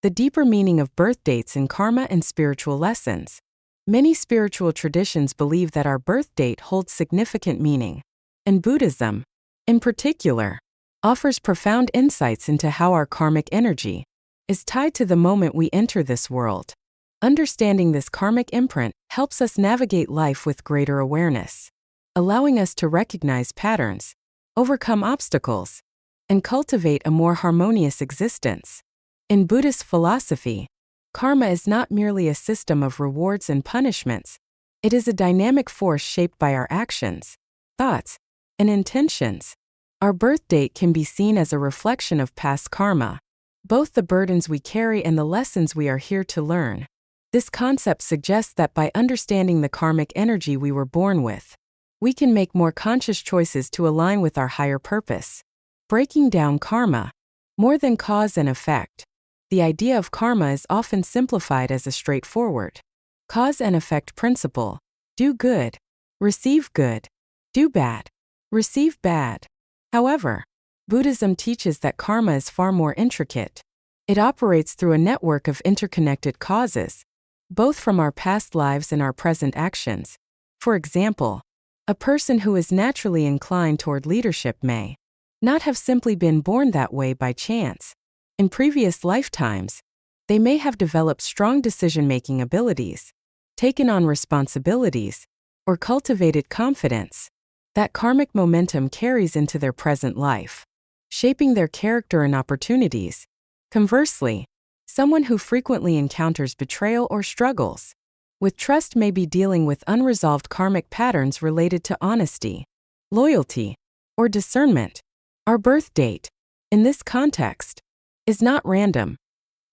The deeper meaning of birth dates in karma and spiritual lessons. Many spiritual traditions believe that our birth date holds significant meaning, and Buddhism, in particular, offers profound insights into how our karmic energy is tied to the moment we enter this world. Understanding this karmic imprint helps us navigate life with greater awareness, allowing us to recognize patterns, overcome obstacles, and cultivate a more harmonious existence. In Buddhist philosophy, karma is not merely a system of rewards and punishments. It is a dynamic force shaped by our actions, thoughts, and intentions. Our birth date can be seen as a reflection of past karma, both the burdens we carry and the lessons we are here to learn. This concept suggests that by understanding the karmic energy we were born with, we can make more conscious choices to align with our higher purpose. Breaking down karma, more than cause and effect. The idea of karma is often simplified as a straightforward cause and effect principle. Do good, receive good. Do bad, receive bad. However, Buddhism teaches that karma is far more intricate. It operates through a network of interconnected causes, both from our past lives and our present actions. For example, a person who is naturally inclined toward leadership may not have simply been born that way by chance. In previous lifetimes, they may have developed strong decision-making abilities, taken on responsibilities, or cultivated confidence. That karmic momentum carries into their present life, shaping their character and opportunities. Conversely, someone who frequently encounters betrayal or struggles with trust may be dealing with unresolved karmic patterns related to honesty, loyalty, or discernment. Our birth date, in this context, is not random.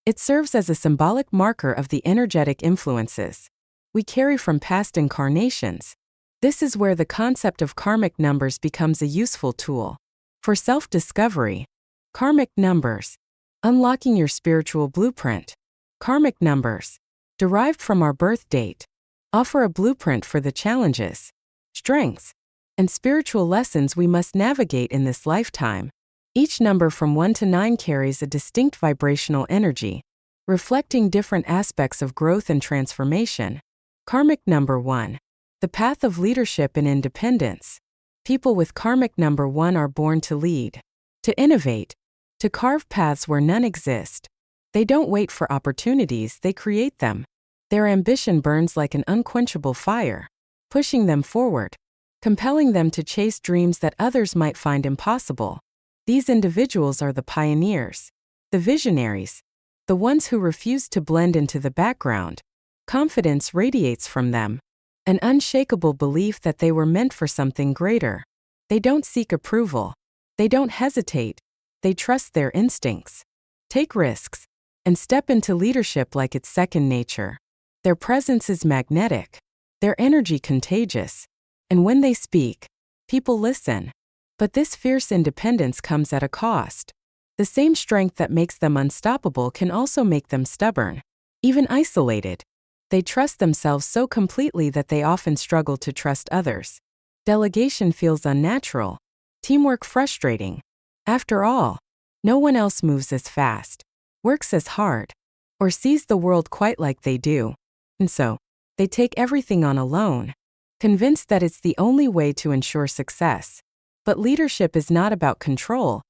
It serves as a symbolic marker of the energetic influences we carry from past incarnations. This is where the concept of karmic numbers becomes a useful tool for self-discovery. Karmic numbers, unlocking your spiritual blueprint. Karmic numbers, derived from our birth date, offer a blueprint for the challenges, strengths, and spiritual lessons we must navigate in this lifetime. Each number from 1 to 9 carries a distinct vibrational energy, reflecting different aspects of growth and transformation. Karmic number 1. The path of leadership and independence. People with karmic number 1 are born to lead, to innovate, to carve paths where none exist. They don't wait for opportunities, they create them. Their ambition burns like an unquenchable fire, pushing them forward, compelling them to chase dreams that others might find impossible. These individuals are the pioneers, the visionaries, the ones who refuse to blend into the background. Confidence radiates from them, an unshakable belief that they were meant for something greater. They don't seek approval. They don't hesitate. They trust their instincts, take risks, and step into leadership like it's second nature. Their presence is magnetic, their energy contagious, and when they speak, people listen. But this fierce independence comes at a cost. The same strength that makes them unstoppable can also make them stubborn, even isolated. They trust themselves so completely that they often struggle to trust others. Delegation feels unnatural, teamwork frustrating. After all, no one else moves as fast, works as hard, or sees the world quite like they do. And so, they take everything on alone, convinced that it's the only way to ensure success. But leadership is not about control.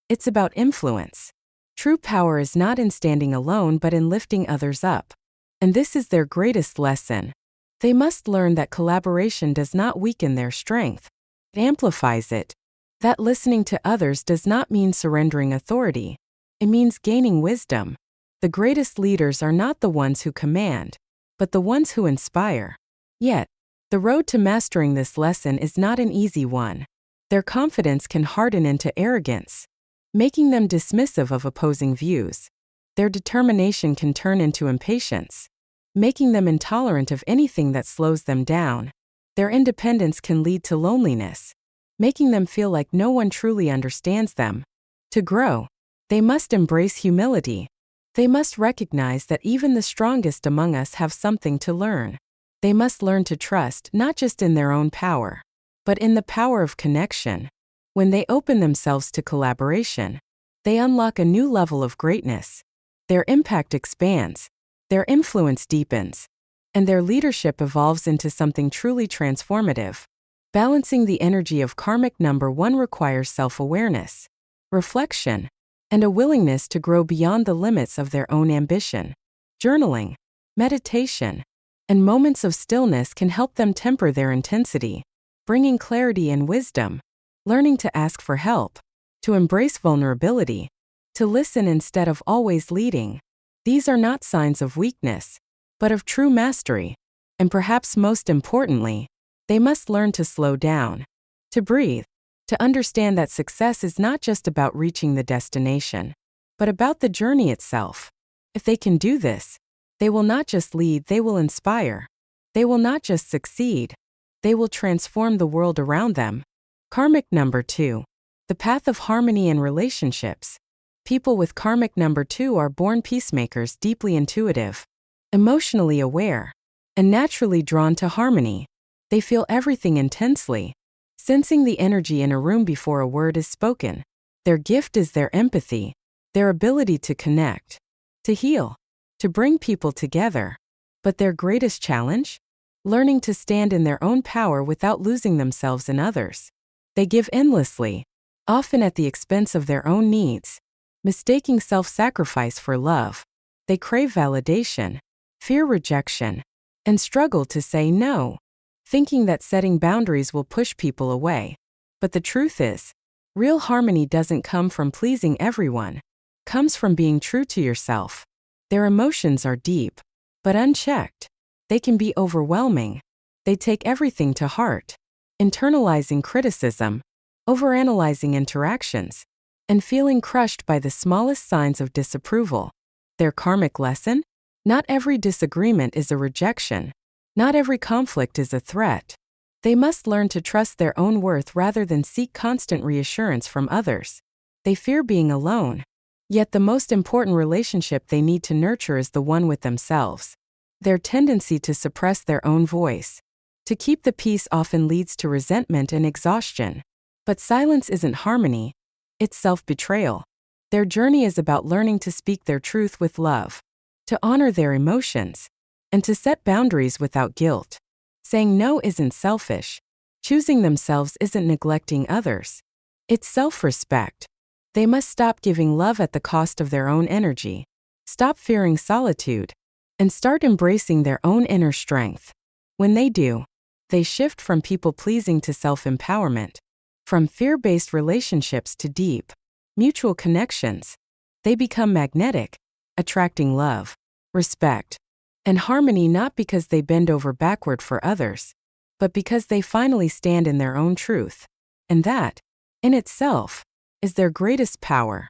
It's about influence. True power is not in standing alone but in lifting others up. And this is their greatest lesson. They must learn that collaboration does not weaken their strength. It amplifies it. That listening to others does not mean surrendering authority. It means gaining wisdom. The greatest leaders are not the ones who command, but the ones who inspire. Yet, the road to mastering this lesson is not an easy one. Their confidence can harden into arrogance, making them dismissive of opposing views. Their determination can turn into impatience, making them intolerant of anything that slows them down. Their independence can lead to loneliness, making them feel like no one truly understands them. To grow, they must embrace humility. They must recognize that even the strongest among us have something to learn. They must learn to trust not just in their own power, but in the power of connection. When they open themselves to collaboration, they unlock a new level of greatness. their impact expands, their influence deepens, and their leadership evolves into something truly transformative. Balancing the energy of karmic number 1 requires self-awareness, reflection, and a willingness to grow beyond the limits of their own ambition. Journaling, meditation, and moments of stillness can help them temper their intensity, bringing clarity and wisdom. Learning to ask for help, to embrace vulnerability, to listen instead of always leading. These are not signs of weakness, but of true mastery. And perhaps most importantly, they must learn to slow down, to breathe, to understand that success is not just about reaching the destination, but about the journey itself. If they can do this, they will not just lead, they will inspire. They will not just succeed, they will transform the world around them. Karmic number 2. The path of harmony in relationships. People with karmic number 2 are born peacemakers, deeply intuitive, emotionally aware, and naturally drawn to harmony. They feel everything intensely, sensing the energy in a room before a word is spoken. Their gift is their empathy, their ability to connect, to heal, to bring people together. But their greatest challenge? Learning to stand in their own power without losing themselves in others. They give endlessly, often at the expense of their own needs, mistaking self-sacrifice for love. They crave validation, fear rejection, and struggle to say no, thinking that setting boundaries will push people away. But the truth is, real harmony doesn't come from pleasing everyone. It comes from being true to yourself. Their emotions are deep, but unchecked. They can be overwhelming. They take everything to heart, internalizing criticism, overanalyzing interactions, and feeling crushed by the smallest signs of disapproval. Their karmic lesson? Not every disagreement is a rejection. Not every conflict is a threat. They must learn to trust their own worth rather than seek constant reassurance from others. They fear being alone. Yet the most important relationship they need to nurture is the one with themselves. Their tendency to suppress their own voice, to keep the peace, often leads to resentment and exhaustion. But silence isn't harmony, it's self-betrayal. Their journey is about learning to speak their truth with love, to honor their emotions, and to set boundaries without guilt. Saying no isn't selfish. Choosing themselves isn't neglecting others. It's self-respect. They must stop giving love at the cost of their own energy, stop fearing solitude, and start embracing their own inner strength. When they do, they shift from people-pleasing to self-empowerment, from fear-based relationships to deep, mutual connections. They become magnetic, attracting love, respect, and harmony, not because they bend over backward for others, but because they finally stand in their own truth. And that, in itself, is their greatest power.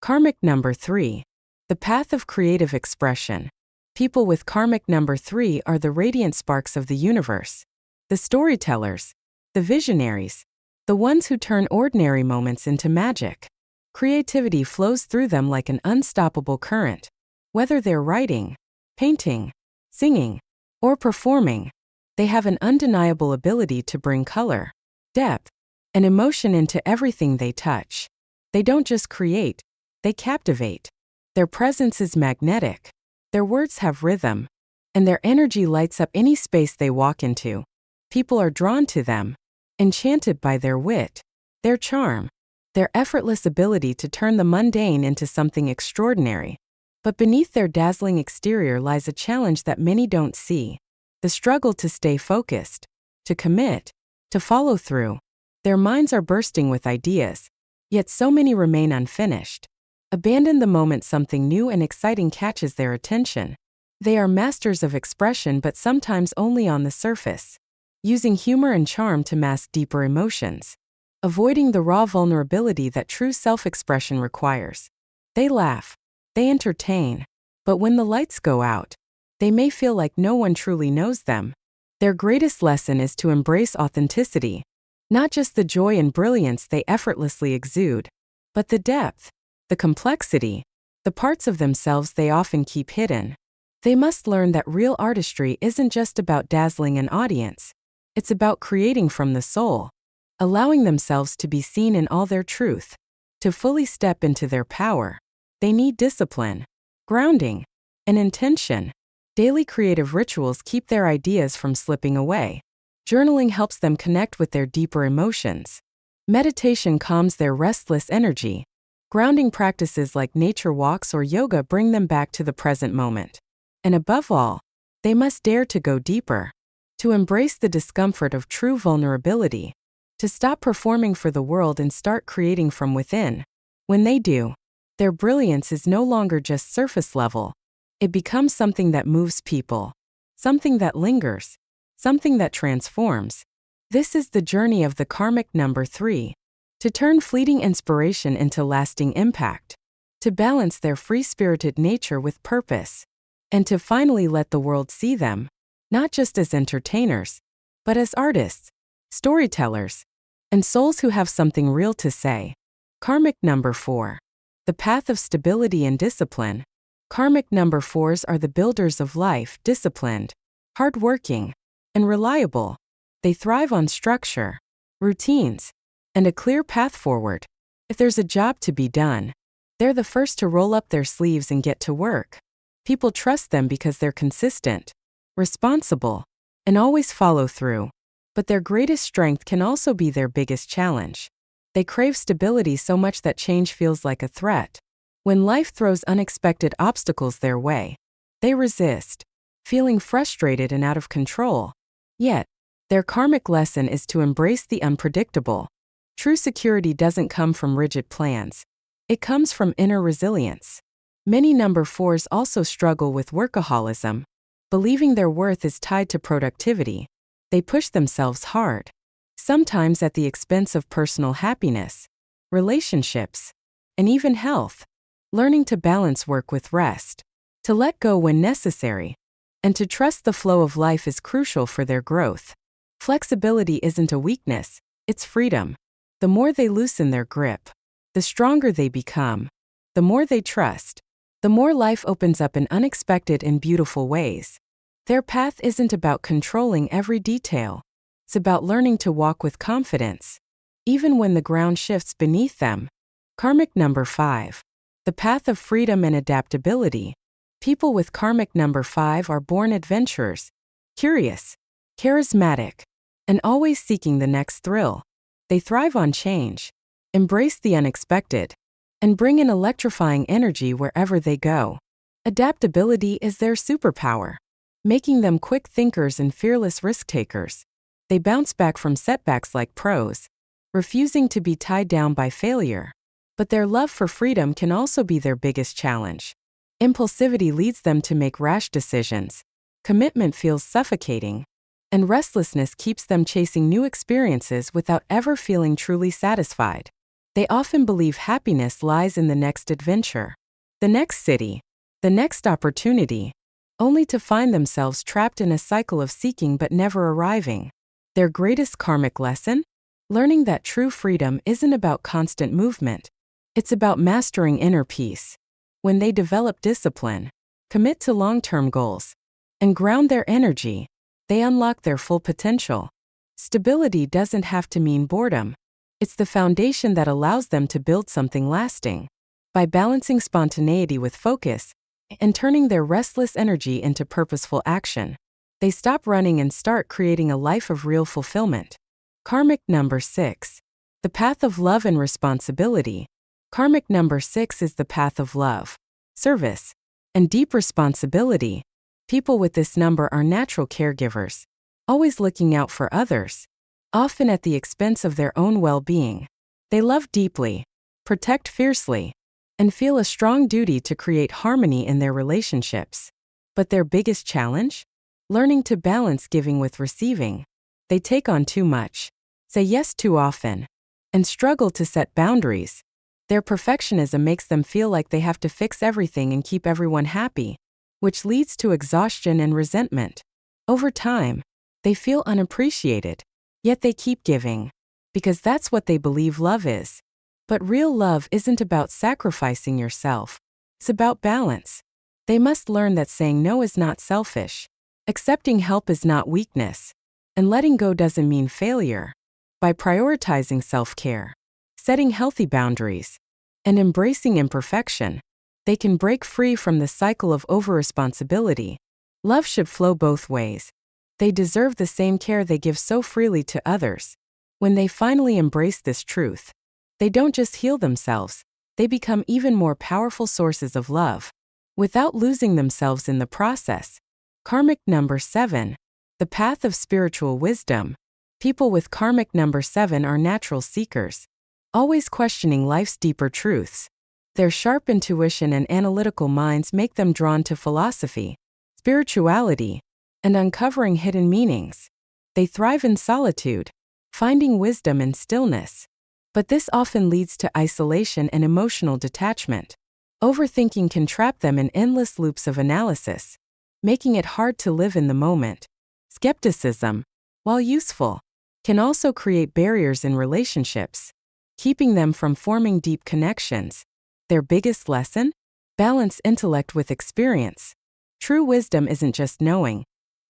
Karmic number 3. The path of creative expression. People with karmic number 3 are the radiant sparks of the universe, the storytellers, the visionaries, the ones who turn ordinary moments into magic. Creativity flows through them like an unstoppable current. Whether they're writing, painting, singing, or performing, they have an undeniable ability to bring color, depth, and emotion into everything they touch. They don't just create, they captivate. Their presence is magnetic, their words have rhythm, and their energy lights up any space they walk into. People are drawn to them, enchanted by their wit, their charm, their effortless ability to turn the mundane into something extraordinary. But beneath their dazzling exterior lies a challenge that many don't see: the struggle to stay focused, to commit, to follow through. Their minds are bursting with ideas, yet so many remain unfinished. Abandon the moment something new and exciting catches their attention. They are masters of expression, but sometimes only on the surface, using humor and charm to mask deeper emotions, avoiding the raw vulnerability that true self-expression requires. They laugh, they entertain, but when the lights go out, they may feel like no one truly knows them. Their greatest lesson is to embrace authenticity, not just the joy and brilliance they effortlessly exude, but the depth, the complexity, the parts of themselves they often keep hidden. They must learn that real artistry isn't just about dazzling an audience, it's about creating from the soul, allowing themselves to be seen in all their truth. To fully step into their power, they need discipline, grounding, and intention. Daily creative rituals keep their ideas from slipping away. Journaling helps them connect with their deeper emotions. Meditation calms their restless energy. Grounding practices like nature walks or yoga bring them back to the present moment. And above all, they must dare to go deeper, to embrace the discomfort of true vulnerability, to stop performing for the world and start creating from within. When they do, their brilliance is no longer just surface level. It becomes something that moves people, something that lingers, something that transforms. This is the journey of the karmic number 3. To turn fleeting inspiration into lasting impact, to balance their free-spirited nature with purpose, and to finally let the world see them, not just as entertainers, but as artists, storytellers, and souls who have something real to say. Karmic number 4. The path of stability and discipline. Karmic number 4s are the builders of life, disciplined, hardworking, and reliable. They thrive on structure, routines, and a clear path forward. If there's a job to be done, they're the first to roll up their sleeves and get to work. People trust them because they're consistent, responsible, and always follow through. But their greatest strength can also be their biggest challenge. They crave stability so much that change feels like a threat. When life throws unexpected obstacles their way, they resist, feeling frustrated and out of control. Yet, their karmic lesson is to embrace the unpredictable. True security doesn't come from rigid plans. It comes from inner resilience. Many number 4s also struggle with workaholism, believing their worth is tied to productivity. They push themselves hard, sometimes at the expense of personal happiness, relationships, and even health. Learning to balance work with rest, to let go when necessary, and to trust the flow of life is crucial for their growth. Flexibility isn't a weakness, it's freedom. The more they loosen their grip, the stronger they become. The more they trust, the more life opens up in unexpected and beautiful ways. Their path isn't about controlling every detail. It's about learning to walk with confidence, even when the ground shifts beneath them. Karmic number 5. The path of freedom and adaptability. People with karmic number 5 are born adventurers, curious, charismatic, and always seeking the next thrill. They thrive on change, embrace the unexpected, and bring an electrifying energy wherever they go. Adaptability is their superpower, making them quick thinkers and fearless risk-takers. They bounce back from setbacks like pros, refusing to be tied down by failure. But their love for freedom can also be their biggest challenge. Impulsivity leads them to make rash decisions. Commitment feels suffocating, and restlessness keeps them chasing new experiences without ever feeling truly satisfied. They often believe happiness lies in the next adventure, the next city, the next opportunity, only to find themselves trapped in a cycle of seeking but never arriving. Their greatest karmic lesson? Learning that true freedom isn't about constant movement. It's about mastering inner peace. When they develop discipline, commit to long-term goals, and ground their energy, they unlock their full potential. Stability doesn't have to mean boredom. It's the foundation that allows them to build something lasting. By balancing spontaneity with focus and turning their restless energy into purposeful action, they stop running and start creating a life of real fulfillment. Karmic number 6. The path of love and responsibility. Karmic number 6 is the path of love, service, and deep responsibility. People with this number are natural caregivers, always looking out for others, often at the expense of their own well-being. They love deeply, protect fiercely, and feel a strong duty to create harmony in their relationships. But their biggest challenge? Learning to balance giving with receiving. They take on too much, say yes too often, and struggle to set boundaries. Their perfectionism makes them feel like they have to fix everything and keep everyone happy, which leads to exhaustion and resentment. Over time, they feel unappreciated, yet they keep giving, because that's what they believe love is. But real love isn't about sacrificing yourself. It's about balance. They must learn that saying no is not selfish, accepting help is not weakness, and letting go doesn't mean failure. By prioritizing self-care, setting healthy boundaries, and embracing imperfection, They can break free from the cycle of over-responsibility. Love should flow both ways. They deserve the same care they give so freely to others. When they finally embrace this truth, they don't just heal themselves, they become even more powerful sources of love, without losing themselves in the process. Karmic number 7. The path of spiritual wisdom. People with karmic number 7 are natural seekers, always questioning life's deeper truths. Their sharp intuition and analytical minds make them drawn to philosophy, spirituality, and uncovering hidden meanings. They thrive in solitude, finding wisdom in stillness. But this often leads to isolation and emotional detachment. Overthinking can trap them in endless loops of analysis, making it hard to live in the moment. Skepticism, while useful, can also create barriers in relationships, keeping them from forming deep connections. Their biggest lesson? Balance intellect with experience. True wisdom isn't just knowing,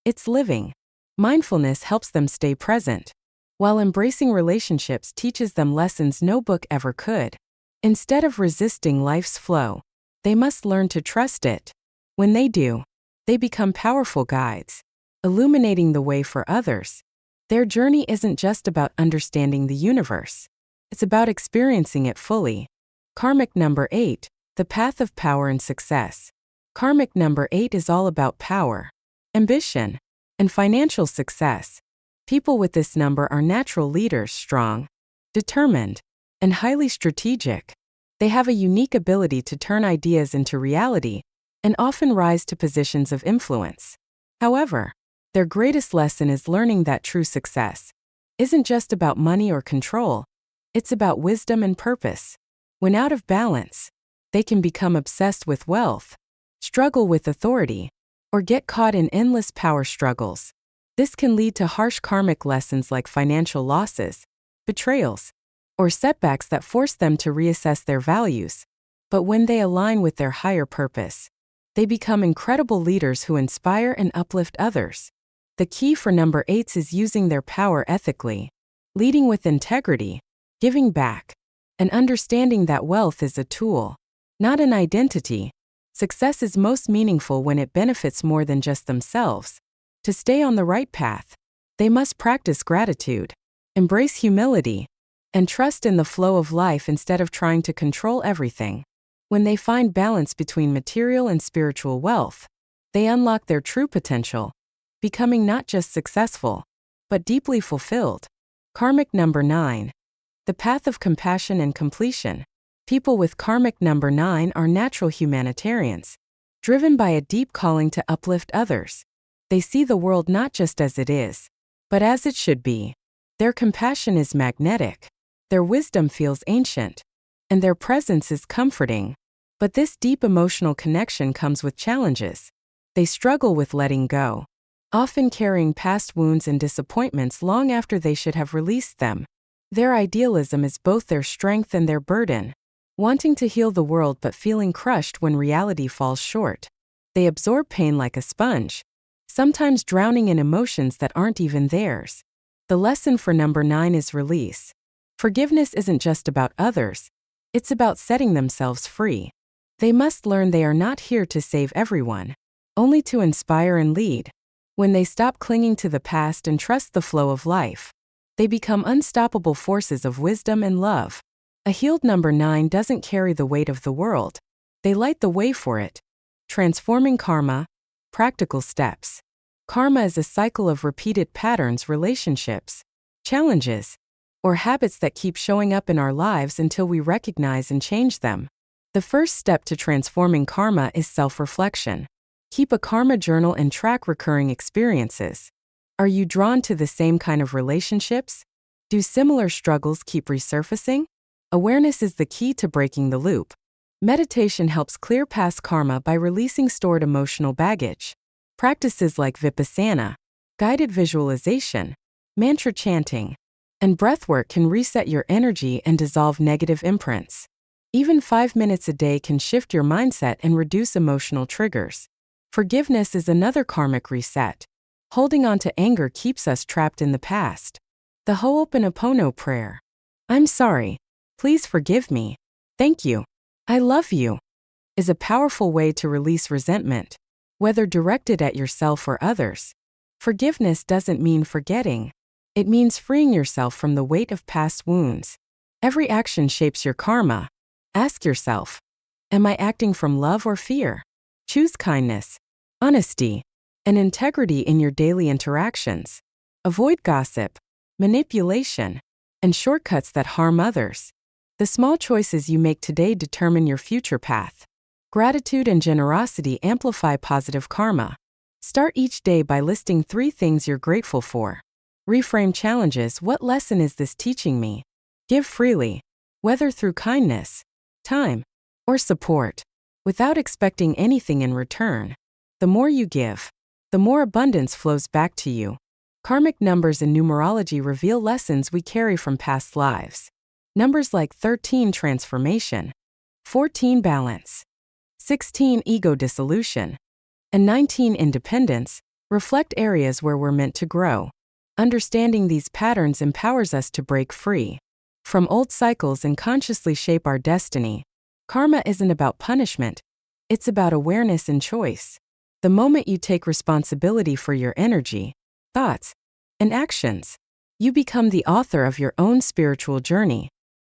it's living. Mindfulness helps them stay present, while embracing relationships teaches them lessons no book ever could. Instead of resisting life's flow, they must learn to trust it. When they do, they become powerful guides, illuminating the way for others. Their journey isn't just about understanding the universe, it's about experiencing it fully. Karmic number 8. The path of power and success. Karmic number 8 is all about power, ambition, and financial success. People with this number are natural leaders, strong, determined, and highly strategic. They have a unique ability to turn ideas into reality and often rise to positions of influence. However, their greatest lesson is learning that true success isn't just about money or control, it's about wisdom and purpose. When out of balance, they can become obsessed with wealth, struggle with authority, or get caught in endless power struggles. This can lead to harsh karmic lessons like financial losses, betrayals, or setbacks that force them to reassess their values. But when they align with their higher purpose, they become incredible leaders who inspire and uplift others. The key for number 8s is using their power ethically, leading with integrity, giving back, and understanding that wealth is a tool, not an identity. Success is most meaningful when it benefits more than just themselves. To stay on the right path, they must practice gratitude, embrace humility, and trust in the flow of life instead of trying to control everything. When they find balance between material and spiritual wealth, they unlock their true potential, becoming not just successful, but deeply fulfilled. Karmic number 9. The path of compassion and completion. People with karmic number 9 are natural humanitarians, driven by a deep calling to uplift others. They see the world not just as it is, but as it should be. Their compassion is magnetic, their wisdom feels ancient, and their presence is comforting. But this deep emotional connection comes with challenges. They struggle with letting go, often carrying past wounds and disappointments long after they should have released them. Their idealism is both their strength and their burden, wanting to heal the world but feeling crushed when reality falls short. They absorb pain like a sponge, sometimes drowning in emotions that aren't even theirs. The lesson for number 9 is release. Forgiveness isn't just about others, it's about setting themselves free. They must learn they are not here to save everyone, only to inspire and lead. When they stop clinging to the past and trust the flow of life, they become unstoppable forces of wisdom and love. A healed number 9 doesn't carry the weight of the world, they light the way for it. Transforming karma. Practical steps. Karma is a cycle of repeated patterns, relationships, challenges, or habits that keep showing up in our lives until we recognize and change them. The first step to transforming karma is self-reflection. Keep a karma journal and track recurring experiences. Are you drawn to the same kind of relationships? Do similar struggles keep resurfacing? Awareness is the key to breaking the loop. Meditation helps clear past karma by releasing stored emotional baggage. Practices like vipassana, guided visualization, mantra chanting, and breathwork can reset your energy and dissolve negative imprints. Even 5 minutes a day can shift your mindset and reduce emotional triggers. Forgiveness is another karmic reset. Holding on to anger keeps us trapped in the past. The Ho'oponopono prayer. I'm sorry. Please forgive me. Thank you. I love you. is a powerful way to release resentment, whether directed at yourself or others. Forgiveness doesn't mean forgetting. It means freeing yourself from the weight of past wounds. Every action shapes your karma. Ask yourself, am I acting from love or fear? Choose kindness, honesty, and integrity in your daily interactions. Avoid gossip, manipulation, and shortcuts that harm others. The small choices you make today determine your future path. Gratitude and generosity amplify positive karma. Start each day by listing 3 things you're grateful for. Reframe challenges. What lesson is this teaching me? Give freely, whether through kindness, time, or support, without expecting anything in return. The more you give, the more abundance flows back to you. Karmic numbers in numerology reveal lessons we carry from past lives. Numbers like 13 transformation, 14 balance, 16 ego dissolution, and 19 independence reflect areas where we're meant to grow. Understanding these patterns empowers us to break free from old cycles and consciously shape our destiny. Karma isn't about punishment, it's about awareness and choice. The moment you take responsibility for your energy, thoughts, and actions, you become the author of your own spiritual journey.